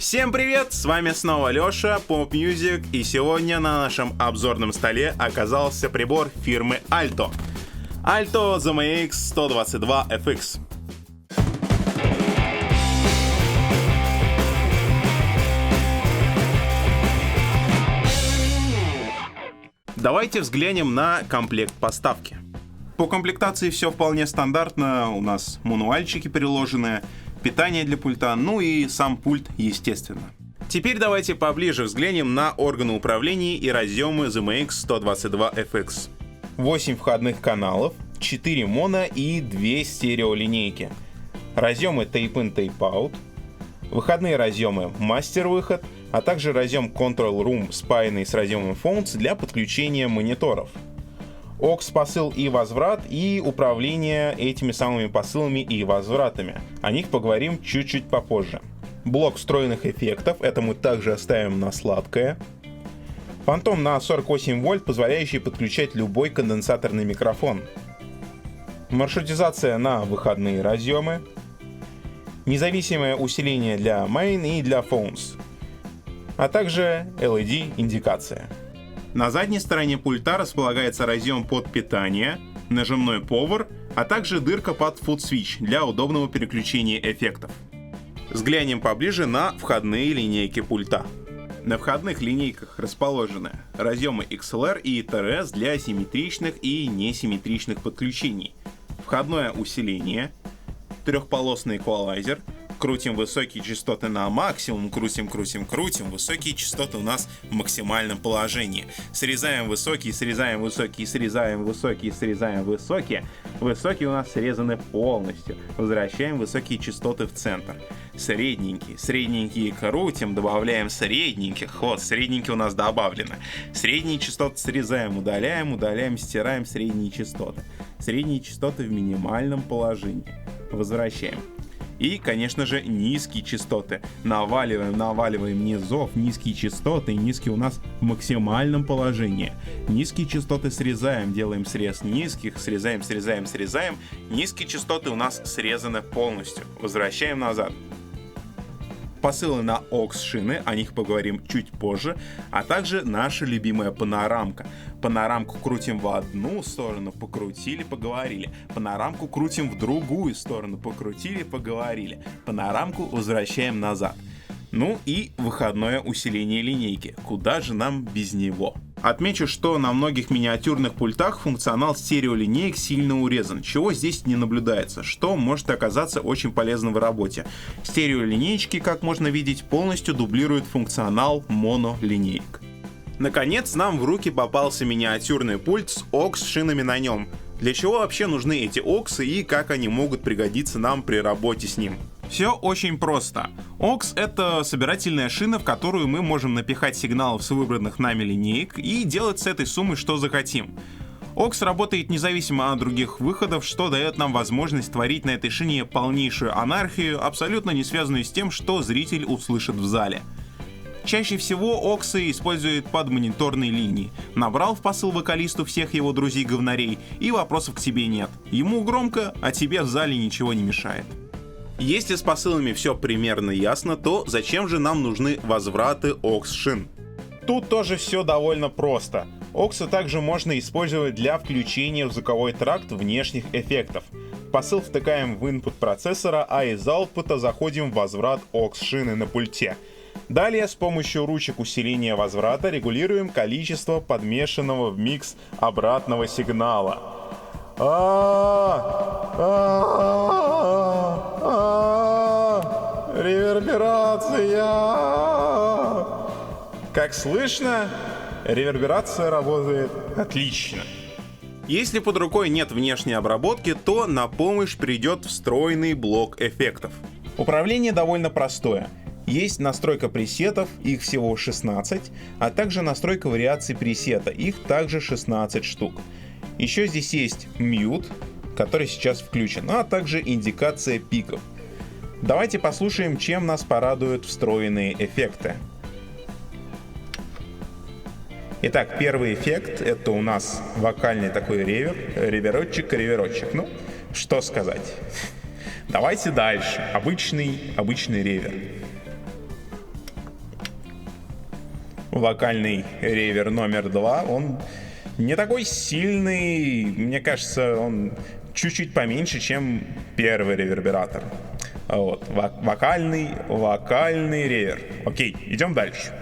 Всем привет, с вами снова Лёша, Pop Music, и сегодня на нашем обзорном столе оказался прибор фирмы Alto. Alto ZMX 122 FX. Давайте взглянем на комплект поставки. По комплектации все вполне стандартно, у нас мануальчики приложены, питание для пульта, ну и сам пульт, естественно. Теперь давайте поближе взглянем на органы управления и разъемы ZMX 122 FX. 8 входных каналов, 4 моно и 2 стереолинейки. Разъемы Tape-in, Tape-out. Выходные разъемы мастер-выход, а также разъем Control Room, спаянный с разъемом Phones для подключения мониторов. AUX посыл и возврат, и управление этими самыми посылами и возвратами. О них поговорим чуть-чуть попозже. Блок встроенных эффектов, это мы также оставим на сладкое. Фантом на 48 вольт, позволяющий подключать любой конденсаторный микрофон. Маршрутизация на выходные разъемы. Независимое усиление для Main и для Phones. А также LED-индикация. На задней стороне пульта располагается разъем под питание, нажимной Power, а также дырка под Foot Switch для удобного переключения эффектов. Взглянем поближе на входные линейки пульта. На входных линейках расположены разъемы XLR и TRS для симметричных и несимметричных подключений, входное усиление, трехполосный эквалайзер. Крутим высокие частоты на максимум, крутим, высокие частоты у нас в максимальном положении. Срезаем высокие, срезаем высокие, срезаем высокие, срезаем высокие. Высокие у нас срезаны полностью. Возвращаем высокие частоты в центр. Средненькие крутим, добавляем средненьких. Вот, средненькие у нас добавлены. Средние частоты срезаем, удаляем, стираем средние частоты. Средние частоты в минимальном положении. Возвращаем. И, конечно же, низкие частоты. Наваливаем низов, низкие частоты, низкие у нас в максимальном положении. Низкие частоты срезаем, делаем срез низких, срезаем. Низкие частоты у нас срезаны полностью. Возвращаем назад. Посылы на AUX шины, о них поговорим чуть позже, а также наша любимая панорамка. Панорамку крутим в одну сторону, покрутили, поговорили. Панорамку крутим в другую сторону, покрутили, поговорили. Панорамку возвращаем назад. Ну и выходное усиление линейки. Куда же нам без него? Отмечу, что на многих миниатюрных пультах функционал стереолинеек сильно урезан, чего здесь не наблюдается, что может оказаться очень полезным в работе. Стереолинеечки, как можно видеть, полностью дублируют функционал монолинеек. Наконец, нам в руки попался миниатюрный пульт с AUX шинами на нем. Для чего вообще нужны эти AUX и как они могут пригодиться нам при работе с ним? Все очень просто. AUX — это собирательная шина, в которую мы можем напихать сигналов с выбранных нами линеек и делать с этой суммой что захотим. AUX работает независимо от других выходов, что дает нам возможность творить на этой шине полнейшую анархию, абсолютно не связанную с тем, что зритель услышит в зале. Чаще всего AUX используют под мониторные линии. Набрал в посыл вокалисту всех его друзей-говнарей, и вопросов к тебе нет. Ему громко, а тебе в зале ничего не мешает. Если с посылами все примерно ясно, то зачем же нам нужны возвраты AUX шин? Тут тоже все довольно просто. AUX также можно использовать для включения в звуковой тракт внешних эффектов. Посыл втыкаем в input процессора, а из output заходим в возврат AUX шины на пульте. Далее с помощью ручек усиления возврата регулируем количество подмешанного в микс обратного сигнала. Реверберация! Как слышно, реверберация работает отлично. Если под рукой нет внешней обработки, то на помощь придет встроенный блок эффектов. Управление довольно простое. Есть настройка пресетов, их всего 16, а также настройка вариаций пресета, их также 16 штук. Еще здесь есть mute, который сейчас включен, а также индикация пиков. Давайте послушаем, чем нас порадуют встроенные эффекты. Итак, первый эффект — это у нас вокальный такой реверочек. Ну, что сказать. Давайте дальше. Обычный ревер. Вокальный ревер номер 2, он не такой сильный, мне кажется, он чуть-чуть поменьше, чем первый ревербератор. Вот, вокальный ревер. Окей, идем дальше.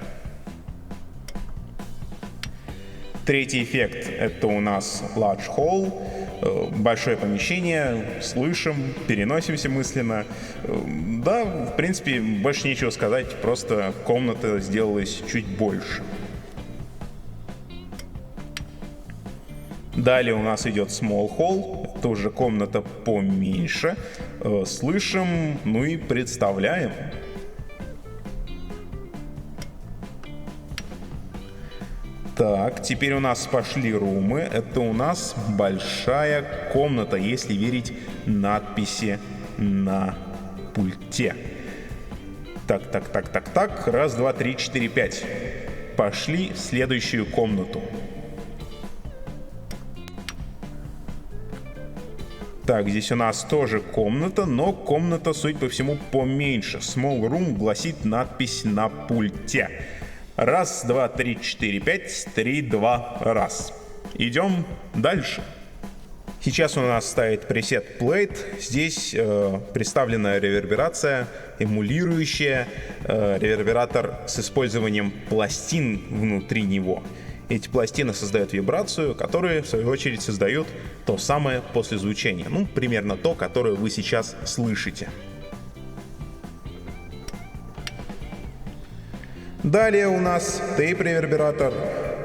Третий эффект — это у нас large hall, большое помещение, слышим, переносимся мысленно. Да, в принципе, больше нечего сказать, просто комната сделалась чуть больше. Далее у нас идет small hall, тоже комната поменьше, слышим, ну и представляем. Так, теперь у нас пошли румы. Это у нас большая комната, если верить надписи на пульте. Так. Раз, два, три, четыре, пять. Пошли в следующую комнату. Так, здесь у нас тоже комната, но комната, судя по всему, поменьше. Small room гласит надпись на пульте. Раз, два, три, четыре, пять, 3, 2, раз. Идем дальше. Сейчас у нас стоит пресет Plate. Здесь представлена реверберация, эмулирующая ревербератор с использованием пластин внутри него. Эти пластины создают вибрацию, которые в свою очередь создают то самое послезвучение. Ну, примерно то, которое вы сейчас слышите. Далее у нас тейп-ревербератор.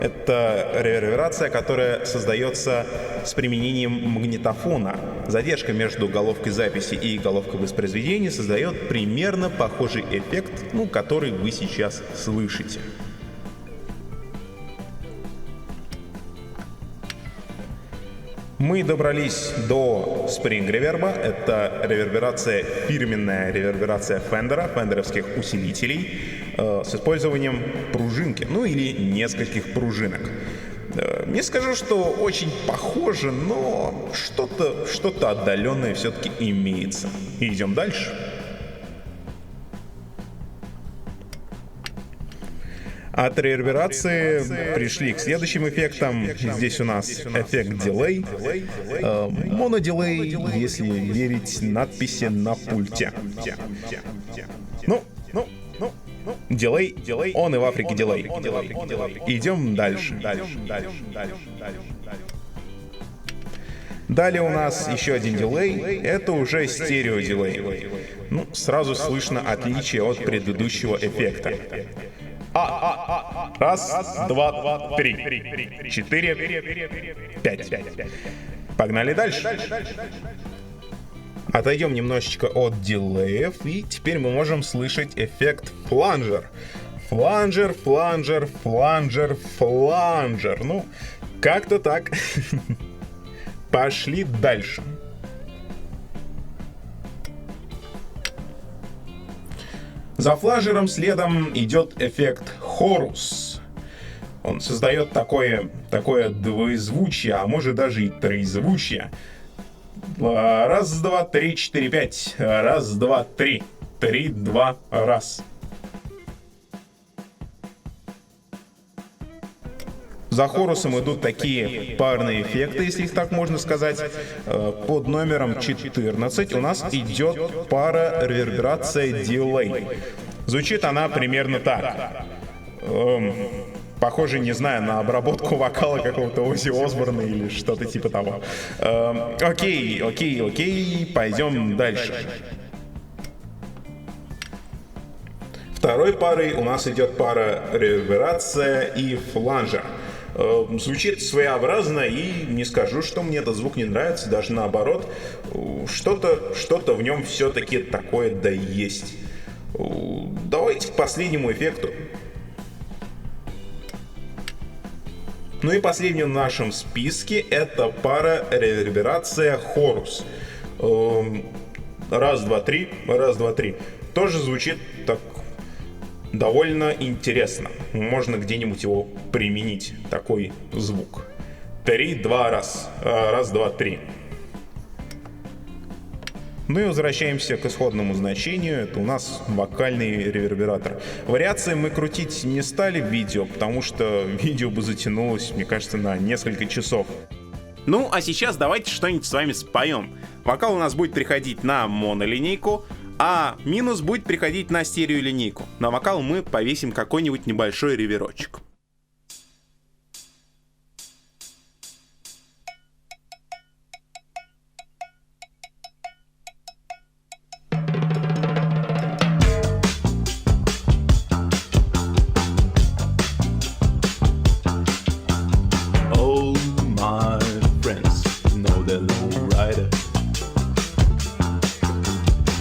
Это реверберация, которая создается с применением магнитофона. Задержка между головкой записи и головкой воспроизведения создает примерно похожий эффект, который вы сейчас слышите. Мы добрались до Spring Reverb. Это реверберация, фирменная реверберация Fender, фендеровских усилителей с использованием пружинки, или нескольких пружинок. Не скажу, что очень похоже, но что-то отдаленное все-таки имеется. И идем дальше. От реверберации пришли к следующим эффектам. Здесь у нас эффект дилей, монодилей, если верить надписи на пульте. Дилей, он и в Африке дилей. Идем дальше. Далее у нас еще один дилей, это уже стереодилей. Сразу слышно отличие от предыдущего эффекта. Раз, два, три, 4, 5. Погнали дальше. Отойдем немножечко от дилеев, и теперь мы можем слышать эффект фланжер. Фланжер. Как-то так. Пошли дальше. За фланжером следом идет эффект хорус. Он создает такое двоезвучие, а может даже и троезвучие. Раз, два, три, 4, 5. Раз, два, три. 3, 2, раз. За хорусом идут такие парные эффекты, если их так можно сказать. Под номером 14 у нас идет пара реверберация дилей. Звучит она примерно так. Похоже, не знаю, на обработку вокала какого-то Оззи Осборна или что-то типа того. Окей, пойдем дальше. Второй парой у нас идет пара реверберация и фланжер. Звучит своеобразно, и не скажу, что мне этот звук не нравится, даже наоборот. Что-то в нем все-таки такое да есть. Давайте к последнему эффекту. И последним в нашем списке это пара реверберация хорус. Раз, два, три. Тоже звучит так довольно интересно. Можно где-нибудь его применить, такой звук. 3, 2, раз. Раз, два, три. Ну и возвращаемся к исходному значению, это у нас вокальный ревербератор. Вариации мы крутить не стали в видео, потому что видео бы затянулось, мне кажется, на несколько часов. Ну а сейчас давайте что-нибудь с вами споем. Вокал у нас будет переходить на монолинейку, а минус будет переходить на стереолинейку. На вокал мы повесим какой-нибудь небольшой реверочек.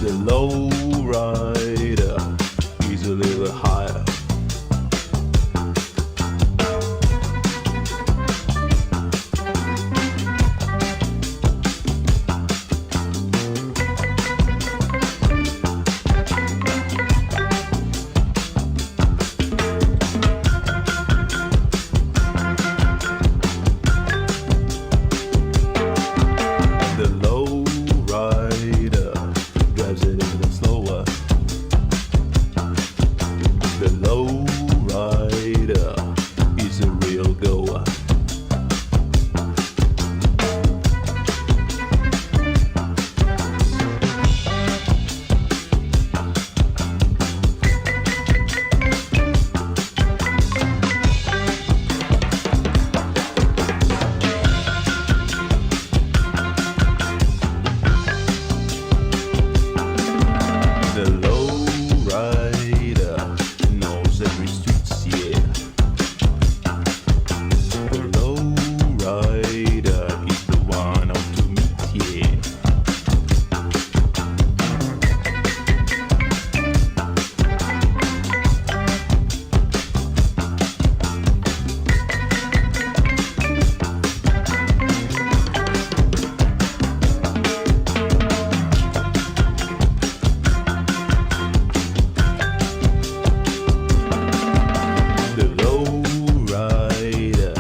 The low rider is a little higher. The low rider drives it a little slower. The low rider is a real goer. The low rider knows every street's yeah. The low rider is the one out to meet, yeah. The low rider,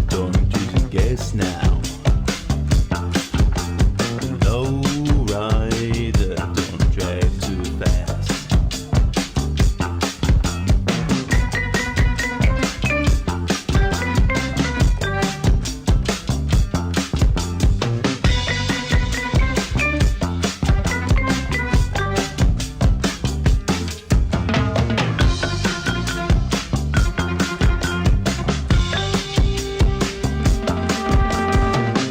don't you guess now. The low rider, don't drive too fast.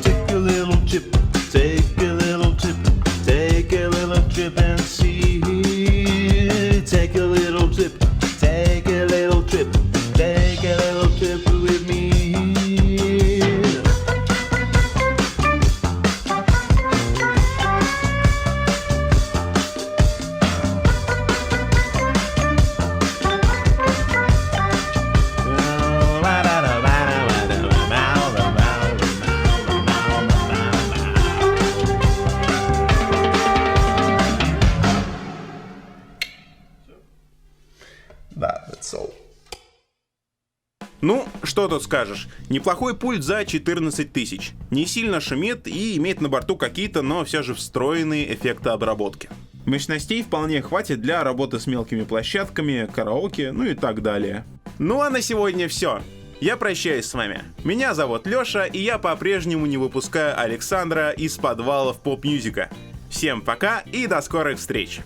Take a little trip, take a little trip, take a little trip and see. Take a little trip, take a little trip, take a little trip with me. Да, that's all. Ну, что тут скажешь, неплохой пульт за 14 тысяч. Не сильно шумит и имеет на борту какие-то, но все же встроенные эффекты обработки. Мощностей вполне хватит для работы с мелкими площадками, караоке, ну и так далее. Ну а на сегодня все. Я прощаюсь с вами. Меня зовут Лёша, и я по-прежнему не выпускаю Александра из подвалов поп-мьюзика. Всем пока и до скорых встреч!